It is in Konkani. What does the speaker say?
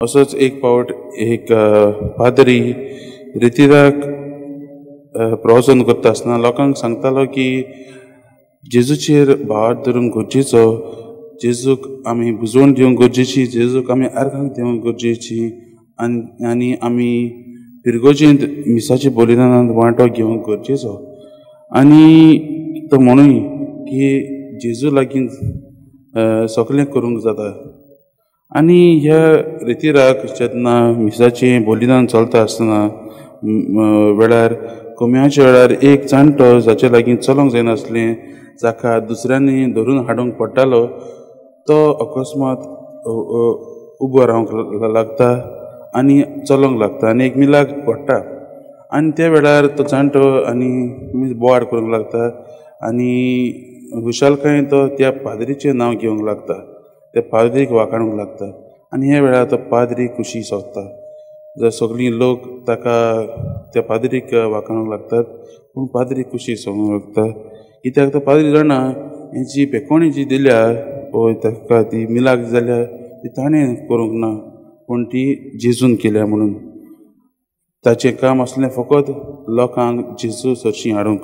असोच एक फावट एक पाद्री रितीराक प्रवचन करता आसतना लोकांक सांगतालो की जेजूचेर भार धरून गरजेचो, जेजूक आमी बुजवण दिवंक गरजेची, जेजूक आमी आर्गांक दिवंक गरजेची, आनी आमी फिरगोजेंत मिसाच्या बलिदानांत वांटो घेवंक गरजेचो. आनी तो म्हणूय की जेजू लागीं सगळें करूंक जाता. आनी ह्या रितीराक जेन्ना मिसाचें बलिदान चलता आसतना वेळार कोम्याच्या वेळार एक जाणटो जाचे लागीं चलोंक जायनासलें, जाका दुसऱ्यांनी धरून हाडूंक पडटालो, तो अकस्मात उबो रावंक लागता आनी चलोंक लागता आनी एक मिलाक पडटा. आनी त्या वेळार तो जाणटो आनी बोवाळ करूंक लागता आनी खुशालकायेन तो त्या पाद्रीचें नांव घेवंक लागता, त्या पाद्रीक वाखाणूंक लागता. आनी ह्या वेळार तो पाद्री कुशी सोंसता. जर सगळीं लोक ताका त्या पाद्रीक वाखाणूंक लागतात, पूण पाद्री कुशी सोंसूंक लागता. कित्याक तो पाद्री जाणा ही जी पेकोणी जी दिल्या पळय ताका ती मिलाक जाल्या ती ताणें करूंक ना, पूण ती जेजून केल्या म्हणून. ताचें काम आसलें फकत लोकांक जेजू सरशीं हाडूंक.